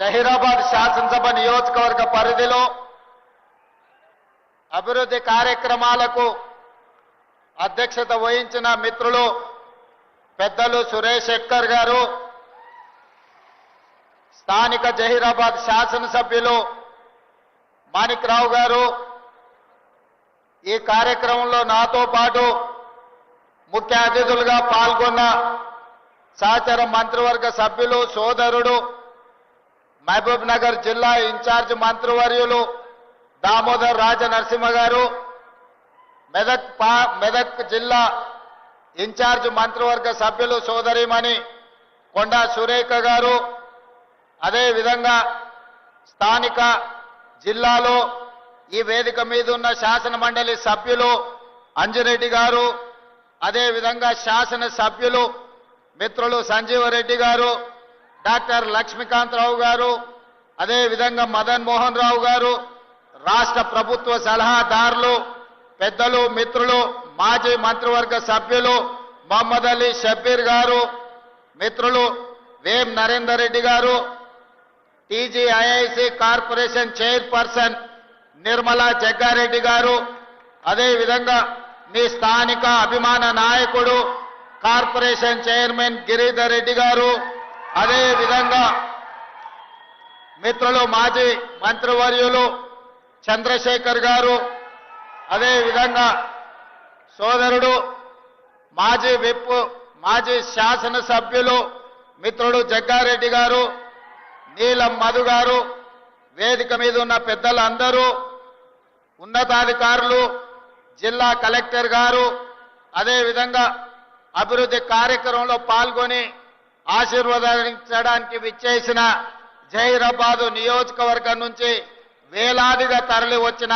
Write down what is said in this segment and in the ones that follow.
జహీరాబాద్ శాసనసభ నియోజకవర్గ పరిధిలో అభివృద్ధి కార్యక్రమాలకు అధ్యక్షత వహించిన మిత్రులు పెద్దలు సురేష్ శెట్కర్ గారు, స్థానిక జహీరాబాద్ శాసనసభ్యులు మాణిక్రావు గారు, ఈ కార్యక్రమంలో నాతో పాటు ముఖ్య అతిథులుగా పాల్గొన్న సహచర మంత్రివర్గ సభ్యులు సోదరుడు మహబూబ్ నగర్ జిల్లా ఇన్ఛార్జ్ మంత్రివర్యులు దామోదర్ రాజ నరసింహ గారు, మెదక్ జిల్లా ఇన్ఛార్జ్ మంత్రివర్గ సభ్యులు సోదరిమణి కొండా సురేఖ గారు, అదేవిధంగా స్థానిక జిల్లాలో ఈ వేదిక మీద ఉన్న శాసన మండలి సభ్యులు అంజిరెడ్డి గారు, అదేవిధంగా శాసన సభ్యులు మిత్రులు సంజీవరెడ్డి గారు, డాక్టర్ లక్ష్మీకాంతరావు గారు, అదేవిధంగా మదన్ మోహన్ రావు గారు, రాష్ట్ర ప్రభుత్వ సలహాదారులు పెద్దలు మిత్రులు మాజీ మంత్రివర్గ సభ్యులు మహమ్మద్ అలీ షబ్బీర్ గారు, మిత్రులు వేం నరేందర్ రెడ్డి గారు, TGIIC corporation chairperson Nirmala Jaggareddy గారు, అదేవిధంగా మీ స్థానిక అభిమాన నాయకుడు కార్పొరేషన్ చైర్మన్ గిరిధర్ రెడ్డి గారు, అదేవిధంగా మిత్రులు మాజీ మంత్రివర్యులు చంద్రశేఖర్ గారు, అదేవిధంగా సోదరుడు మాజీ విప్ మాజీ శాసనసభ్యులు మిత్రుడు జగ్గారెడ్డి గారు, నీలం మధు గారు, వేదిక మీద ఉన్న పెద్దలందరూ, ఉన్నతాధికారులు, జిల్లా కలెక్టర్ గారు, అదేవిధంగా అభివృద్ధి కార్యక్రమంలో పాల్గొని ఆశీర్వదించడానికి విచ్చేసిన జహీరాబాదు నియోజకవర్గం నుంచి వేలాదిగా తరలి వచ్చిన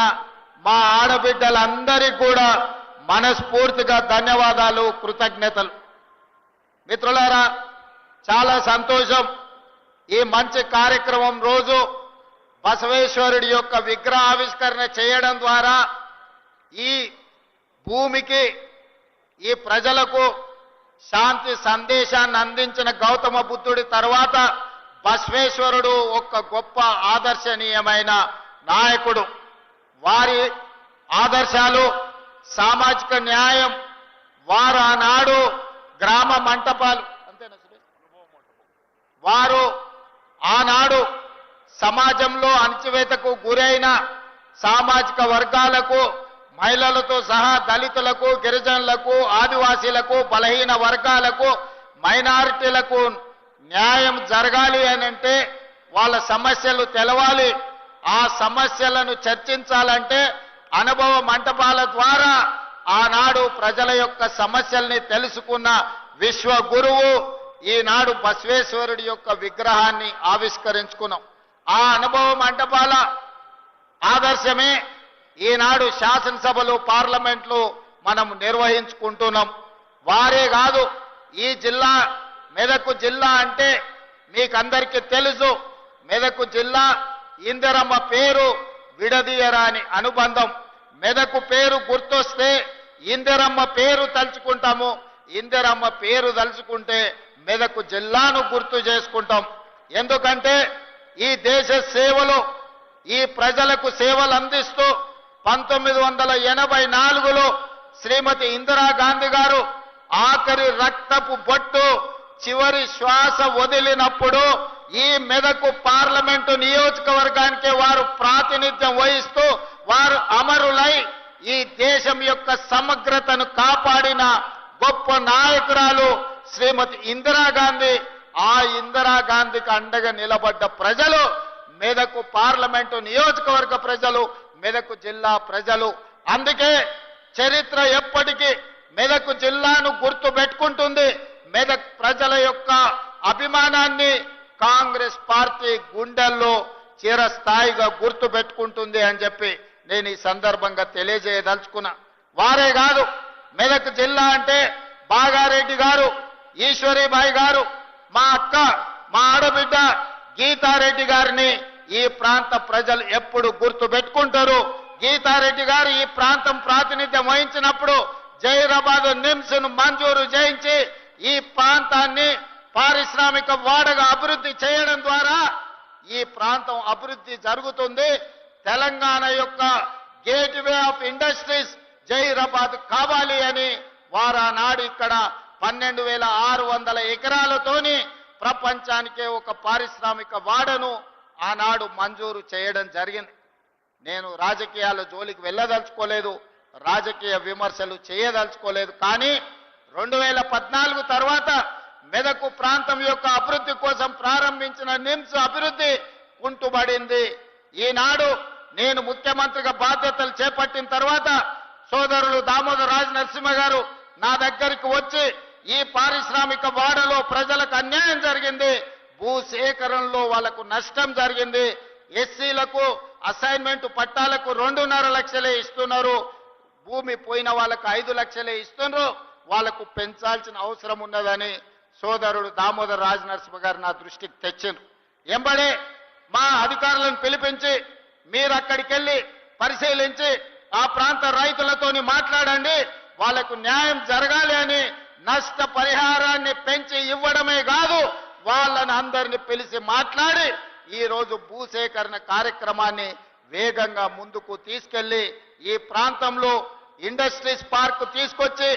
మా ఆడబిడ్డలందరికీ కూడా మనస్ఫూర్తిగా ధన్యవాదాలు, కృతజ్ఞతలు. మిత్రులారా, చాలా సంతోషం. ఈ మంచి కార్యక్రమం రోజు బసవేశ్వరుడి యొక్క విగ్రహావిష్కరణ చేయడం ద్వారా ఈ భూమికి, ఈ ప్రజలకు శాంతి సందేశాన్ని అందించిన గౌతమ బుద్ధుడి తర్వాత బసవేశ్వరుడు ఒక గొప్ప ఆదర్శనీయమైన నాయకుడు. వారి ఆదర్శాలు సామాజిక న్యాయం, వారు ఆనాడు గ్రామ మంటపాలు అంతేనా సురేష్, వారు ఆనాడు సమాజంలో అణచివేతకు గురైన సామాజిక వర్గాలకు, మహిళలతో సహా దళితులకు, గిరిజనులకు, ఆదివాసీలకు, బలహీన వర్గాలకు, మైనారిటీలకు న్యాయం జరగాలి అనంటే వాళ్ళ సమస్యలు తెలవాలి. ఆ సమస్యలను చర్చించాలంటే అనుభవ మంటపాల ద్వారా ఆనాడు ప్రజల యొక్క సమస్యల్ని తెలుసుకున్న విశ్వ గురువు ఈనాడు బసవేశ్వరుడి యొక్క విగ్రహాన్ని ఆవిష్కరించుకున్నాం. ఆ అనుభవ మంటపాల ఆదర్శమే ఈనాడు శాసనసభలు, పార్లమెంట్లు మనం నిర్వహించుకుంటున్నాం. వారే కాదు, ఈ జిల్లా మెదక్ జిల్లా అంటే మీకందరికీ తెలుసు. మెదక్ జిల్లా ఇందిరమ్మ పేరు విడదీయరాని అనుబంధం. మెదక్ పేరు గుర్తొస్తే ఇందిరమ్మ పేరు తలుచుకుంటాము. ఇందిరమ్మ పేరు తలుచుకుంటే మెదక్ జిల్లాను గుర్తు చేసుకుంటాం. ఎందుకంటే ఈ దేశ సేవలు, ఈ ప్రజలకు సేవలు అందిస్తూ 1984లో శ్రీమతి ఇందిరాగాంధీ గారు ఆఖరి రక్తపు బొట్టు, చివరి శ్వాస వదిలినప్పుడు ఈ మెదక్ పార్లమెంటు నియోజకవర్గానికి వారు ప్రాతినిధ్యం వహిస్తూ వారు అమరులై ఈ దేశం యొక్క సమగ్రతను కాపాడిన గొప్ప నాయకురాలు శ్రీమతి ఇందిరాగాంధీ. ఆ ఇందిరాగాంధీకి అండగా నిలబడ్డ ప్రజలు మెదక్ పార్లమెంటు నియోజకవర్గ ప్రజలు, మెదక్ జిల్లా ప్రజలు. అందుకే చరిత్ర ఎప్పటికీ మెదక్ జిల్లాను గుర్తు పెట్టుకుంటుంది. మెదక్ ప్రజల యొక్క అభిమానాన్ని కాంగ్రెస్ పార్టీ గుండెల్లో చిరస్థాయిగా గుర్తు పెట్టుకుంటుంది అని చెప్పి నేను ఈ సందర్భంగా తెలియజేయదలుచుకున్నా. వారే కాదు, మెదక్ జిల్లా అంటే బాగారెడ్డి గారు, ఈశ్వరీబాయి గారు, మా అక్క, మా ఆడబిడ్డ గీతారెడ్డి గారిని ఈ ప్రాంత ప్రజలు ఎప్పుడు గుర్తు పెట్టుకుంటారు. గీతారెడ్డి గారు ఈ ప్రాంతం ప్రాతినిధ్యం వహించినప్పుడు జహీరాబాద్ నిమ్స్ ను మంజూరు చేయించి ఈ ప్రాంతాన్ని పారిశ్రామిక వాడగా అభివృద్ధి చేయడం ద్వారా ఈ ప్రాంతం అభివృద్ధి జరుగుతుంది. తెలంగాణ యొక్క గేట్వే ఆఫ్ ఇండస్ట్రీస్ జైరాబాద్ కావాలి అని వారు ఆనాడు ఇక్కడ 12,600 ఎకరాలతోని ప్రపంచానికే ఒక పారిశ్రామిక వాడను ఆనాడు మంజూరు చేయడం జరిగింది. నేను రాజకీయాల జోలికి వెళ్ళదలుచుకోలేదు, రాజకీయ విమర్శలు చేయదలుచుకోలేదు. కానీ 2014 తర్వాత మెదకు ప్రాంతం యొక్క అభివృద్ధి కోసం ప్రారంభించిన నిమ్స్ అభివృద్ధి కుంటుబడింది. ఈనాడు నేను ముఖ్యమంత్రిగా బాధ్యతలు చేపట్టిన తర్వాత సోదరులు దామోదర్ రాజ నరసింహ గారు నా దగ్గరికి వచ్చి ఈ పారిశ్రామిక వాడలో ప్రజలకు అన్యాయం జరిగింది, భూసేకరణలో వాళ్లకు నష్టం జరిగింది, ఎస్సీలకు అసైన్మెంట్ పట్టాలకు 2.5 లక్షలే ఇస్తున్నారు, భూమి పోయిన వాళ్ళకు 5 లక్షలే ఇస్తున్నారు, వాళ్లకు పెంచాల్సిన అవసరం ఉన్నదని సోదరుడు దామోదర్ రాజ నరసింహ గారు నా దృష్టికి తెచ్చిండ్రు. ఎంబడే మా అధికారులను పిలిపించి మీరు అక్కడికి వెళ్ళి పరిశీలించి ఆ ప్రాంత రైతులతోని మాట్లాడండి, వాళ్లకు న్యాయం జరగాలి అని నష్ట పరిహారాన్ని పెంచి ఇవ్వడమే కాదు వాళ్ళని అందరిని పిలిచి మాట్లాడి ఈ రోజు భూసేకరణ కార్యక్రమాన్ని వేగంగా ముందుకు తీసుకెళ్లి ఈ ప్రాంతంలో ఇండస్ట్రీస్ పార్క్ తీసుకొచ్చి